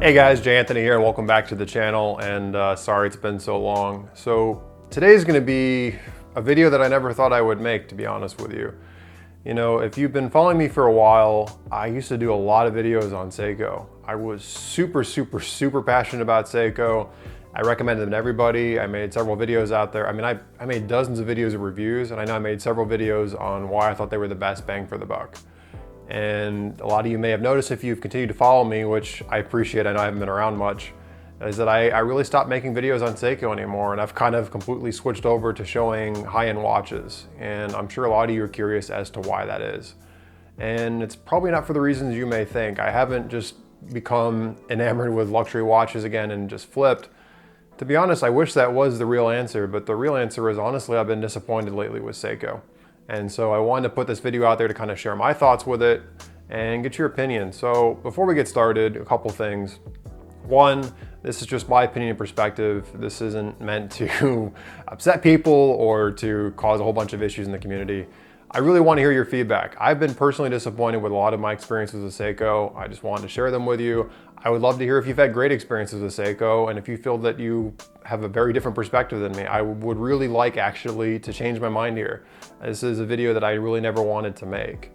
Hey guys, Jay Anthony here and welcome back to the channel, and sorry it's been so long. So today's gonna be a video that I never thought I would make, to be honest with you. You know, if you've been following me for a while, I used to do a lot of videos on Seiko. I was super passionate about Seiko. I recommended them to everybody. I made several videos out there. I mean, I made dozens of videos of reviews, and I know I made several videos on why I thought they were the best bang for the buck. And a lot of you may have noticed if you've continued to follow me, which I appreciate, I know I haven't been around much, is that I really stopped making videos on Seiko anymore, and I've kind of completely switched over to showing high-end watches. And I'm sure a lot of you are curious as to why that is. And it's probably not for the reasons you may think. I haven't just become enamored with luxury watches again and just flipped. To be honest, I wish that was the real answer, but the real answer is honestly I've been disappointed lately with Seiko. And so I wanted to put this video out there to kind of share my thoughts with it and get your opinion. So before we get started, a couple things. One, this is just my opinion and perspective. This isn't meant to upset people or to cause a whole bunch of issues in the community. I really want to hear your feedback. I've been personally disappointed with a lot of my experiences with Seiko. I just wanted to share them with you. I would love to hear if you've had great experiences with Seiko, and if you feel that you have a very different perspective than me. I would really like actually to change my mind here. This is a video that I really never wanted to make.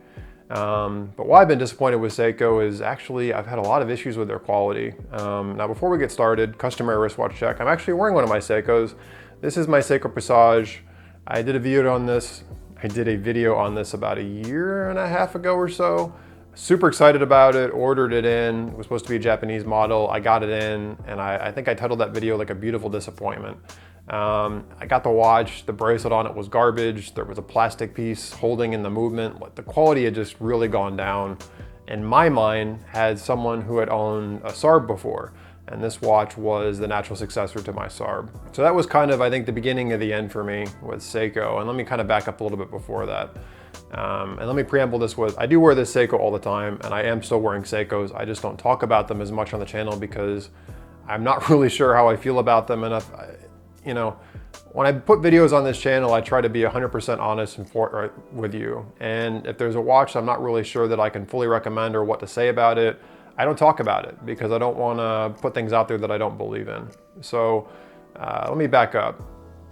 But why I've been disappointed with Seiko is actually I've had a lot of issues with their quality. Now before we get started, customary wristwatch check. I'm actually wearing one of my Seikos. This is my Seiko Presage. I did a video on this. About a year and a half ago or so. Super excited about it, ordered it in. It was supposed to be a Japanese model. I got it in, and I think I titled that video like a beautiful disappointment. I got the watch, the bracelet on it was garbage. There was a plastic piece holding in the movement. The quality had just really gone down. In my mind, had someone who had owned a SARB before, and this watch was the natural successor to my SARB. So that was kind of, I think, the beginning of the end for me with Seiko. And let me kind of back up a little bit before that. And let me preamble this with, I do wear this Seiko all the time, and I am still wearing Seikos. I just don't talk about them as much on the channel because I'm not really sure how I feel about them. And you know, when I put videos on this channel, I try to be 100% honest with you. And if there's a watch I'm not really sure that I can fully recommend or what to say about it, I don't talk about it because I don't want to put things out there that I don't believe in. So let me back up.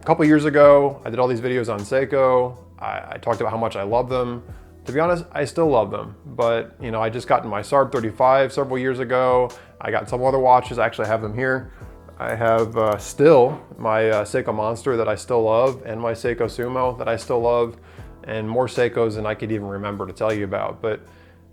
A couple years ago, I did all these videos on Seiko. I talked about how much I love them. To be honest, I still love them, but you know, I just got my SARB 35 several years ago. I got some other watches. I actually have them here. I have still my Seiko Monster that I still love, and my Seiko Sumo that I still love, and more Seikos than I could even remember to tell you about. But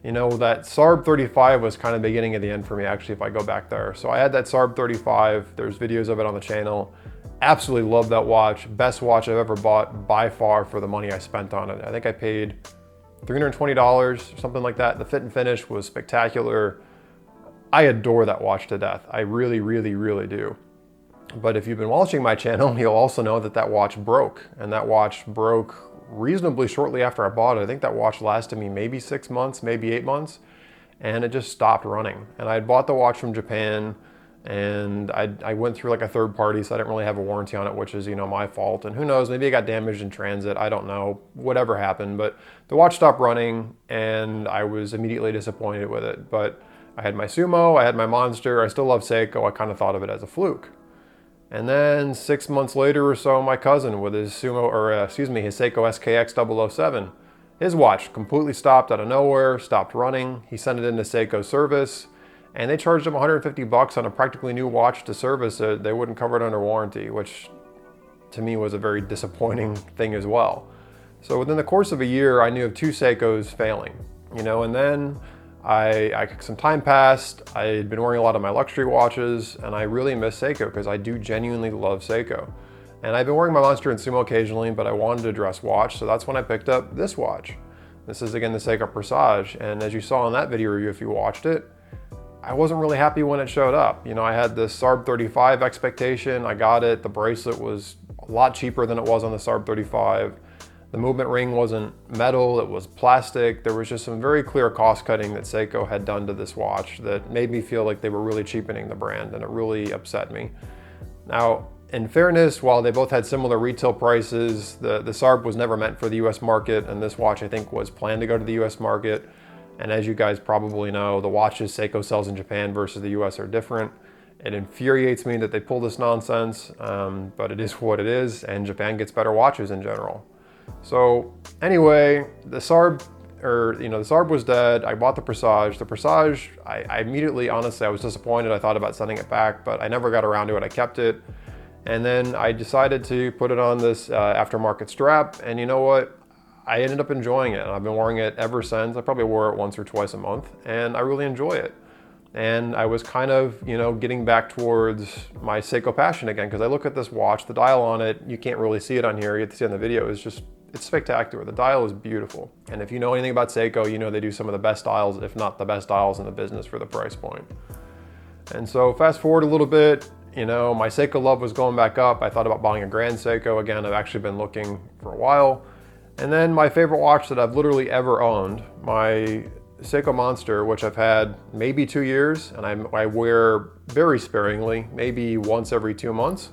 you know, that SARB 35 was kind of the beginning of the end for me, actually, if I go back there. So I had that SARB 35. There's videos of it on the channel. Absolutely love that watch. Best watch I've ever bought by far for the money I spent on it. I think I paid $320 or something like that. The fit and finish was spectacular. I adore that watch to death. I really do. But if you've been watching my channel, you'll also know that that watch broke. And that watch broke reasonably shortly after I bought it. I think that watch lasted me maybe 6 months, maybe 8 months, and it just stopped running. And I had bought the watch from Japan, and I went through like a third party, so I didn't really have a warranty on it, which is, you know, my fault. And who knows, maybe it got damaged in transit. I don't know, whatever happened, but the watch stopped running and I was immediately disappointed with it. But I had my Sumo, I had my Monster. I still love Seiko. I kind of thought of it as a fluke. And then 6 months later or so, my cousin with his his Seiko SKX 007, his watch completely stopped out of nowhere, stopped running. He sent it into Seiko service, and they charged him 150 bucks on a practically new watch to service it. They wouldn't cover it under warranty, which to me was a very disappointing thing as well. So within the course of a year, I knew of 2 Seikos failing, you know, and then some time passed. I had been wearing a lot of my luxury watches, and I really miss Seiko because I do genuinely love Seiko. And I've been wearing my Monster and Sumo occasionally, but I wanted a dress watch, so that's when I picked up this watch. This is again the Seiko Presage, and as you saw in that video review, if you watched it, I wasn't really happy when it showed up. You know, I had this SARB 35 expectation. I got it. The bracelet was a lot cheaper than it was on the SARB 35. The movement ring wasn't metal, it was plastic. There was just some very clear cost cutting that Seiko had done to this watch that made me feel like they were really cheapening the brand, and it really upset me. Now, in fairness, while they both had similar retail prices, the SARB was never meant for the US market, and this watch I think was planned to go to the US market. And as you guys probably know, the watches Seiko sells in Japan versus the US are different. It infuriates me that they pull this nonsense, but it is what it is, and Japan gets better watches in general. So anyway, the Sarb was dead. I bought the Presage. The Presage, I immediately, honestly, I was disappointed. I thought about sending it back, but I never got around to it. I kept it. And then I decided to put it on this aftermarket strap, and you know what? I ended up enjoying it, and I've been wearing it ever since. I probably wore it once or twice a month, and I really enjoy it. And I was kind of, getting back towards my Seiko passion again, because I look at this watch, the dial on it, you can't really see it on here, you get to see it on the video, it's spectacular. The dial is beautiful. And if you know anything about Seiko, you know they do some of the best dials, if not the best dials in the business for the price point. And so fast forward a little bit, my Seiko love was going back up. I thought about buying a Grand Seiko again. I've actually been looking for a while. And then my favorite watch that I've literally ever owned, my Seiko Monster, which I've had maybe 2 years, and I wear very sparingly, maybe once every 2 months,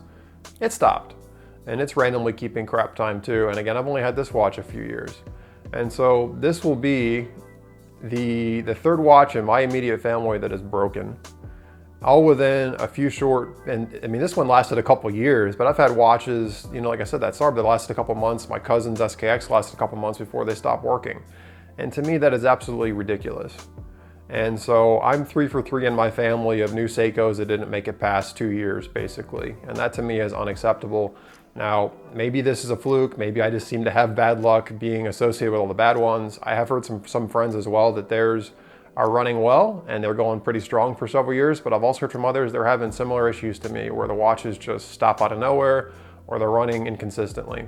it stopped. And it's randomly keeping crap time too. And again, I've only had this watch a few years. And so this will be the third watch in my immediate family that is broken. All within a few short, and I mean, this one lasted a couple years, but I've had watches, like I said, that Sarb that lasted a couple months. My cousin's SKX lasted a couple months before they stopped working. And to me, that is absolutely ridiculous. And so I'm 3 for 3 in my family of new Seikos that didn't make it past 2 years, basically. And that to me is unacceptable. Now, maybe this is a fluke. Maybe I just seem to have bad luck being associated with all the bad ones. I have heard some friends as well that theirs are running well and they're going pretty strong for several years, but I've also heard from others they're having similar issues to me where the watches just stop out of nowhere or they're running inconsistently.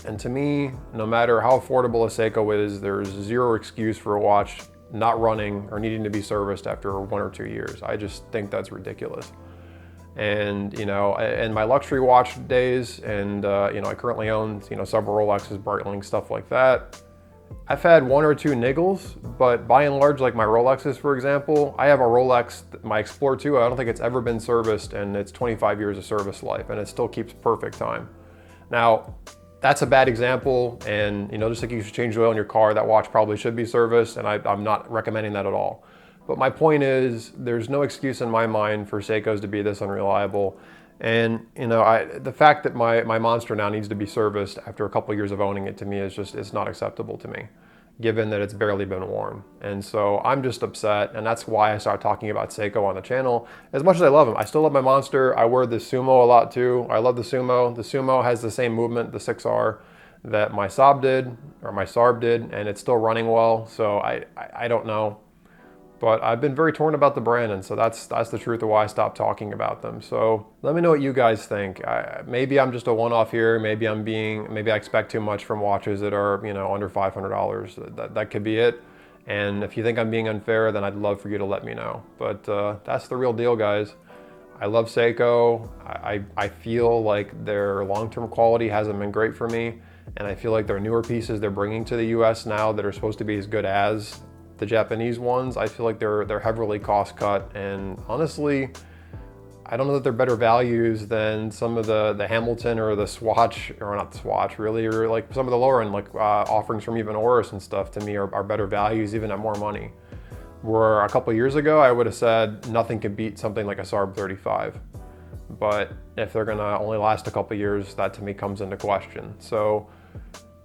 And to me, no matter how affordable a Seiko is, there's zero excuse for a watch not running or needing to be serviced after 1 or 2 years. I just think that's ridiculous. And in my luxury watch days, and I currently own several Rolexes, Breitling, stuff like that. I've had 1 or 2 niggles, but by and large, like my Rolexes, for example, I have a Rolex, my Explorer 2, I don't think it's ever been serviced, and it's 25 years of service life, and it still keeps perfect time. Now, that's a bad example, and just like you should change the oil in your car, that watch probably should be serviced, and I'm not recommending that at all. But my point is, there's no excuse in my mind for Seikos to be this unreliable. And the fact that my Monster now needs to be serviced after a couple of years of owning it, to me is it's not acceptable to me, given that it's barely been worn. And so I'm just upset, and that's why I started talking about Seiko on the channel. As much as I love them, I still love my Monster. I wear the Sumo a lot too. I love the Sumo. The Sumo has the same movement, the 6R, that my Sarb did, and it's still running well. So I don't know. But I've been very torn about the brand, and so that's the truth of why I stopped talking about them. So let me know what you guys think. Maybe I'm just a one-off here. Maybe I expect too much from watches that are under $500. That could be it. And if you think I'm being unfair, then I'd love for you to let me know. But that's the real deal, guys. I love Seiko. I feel like their long-term quality hasn't been great for me, and I feel like their newer pieces they're bringing to the U.S. now that are supposed to be as good as the Japanese ones, I feel like they're heavily cost cut, and honestly, I don't know that they're better values than some of the Hamilton or the Swatch, or not the Swatch really, or like some of the lower end offerings from even Oris and stuff to me are better values even at more money. Where a couple of years ago I would have said nothing can beat something like a Sarb 35. But if they're gonna only last a couple of years, that to me comes into question. So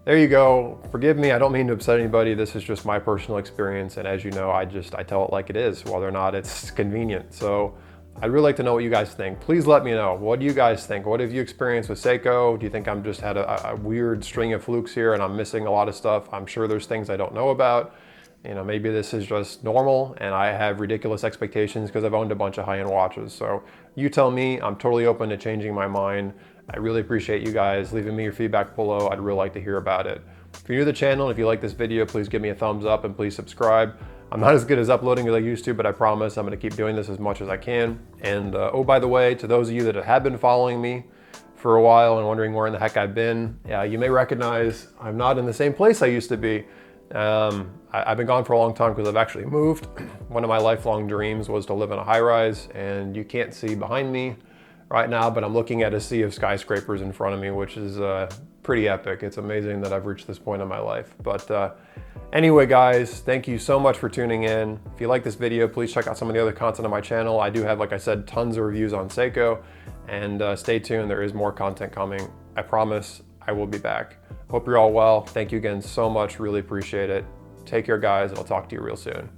there you go. Forgive me, I don't mean to upset anybody. This is just my personal experience, and as you know, I tell it like it is, whether or not it's convenient. So I'd really like to know what you guys think. Please let me know. What do you guys think? What have you experienced with Seiko? Do you think I'm just had a weird string of flukes here and I'm missing a lot of stuff? I'm sure there's things I don't know about. Maybe this is just normal and I have ridiculous expectations because I've owned a bunch of high-end watches. So you tell me. I'm totally open to changing my mind. I really appreciate you guys leaving me your feedback below. I'd really like to hear about it. If you're new to the channel, if you like this video, please give me a thumbs up and please subscribe. I'm not as good as uploading as I used to, but I promise I'm gonna keep doing this as much as I can. And oh, by the way, to those of you that have been following me for a while and wondering where in the heck I've been, you may recognize I'm not in the same place I used to be. I've been gone for a long time because I've actually moved. One of my lifelong dreams was to live in a high-rise, and you can't see behind me right now, but I'm looking at a sea of skyscrapers in front of me, which is pretty epic. It's amazing that I've reached this point in my life. But Anyway, guys, thank you so much for tuning in. If you like this video, please check out some of the other content on my channel. I do have, like I said, tons of reviews on Seiko, and stay tuned. There is more content coming. I promise I will be back. Hope you're all well. Thank you again so much. Really appreciate it. Take care, guys. I'll talk to you real soon.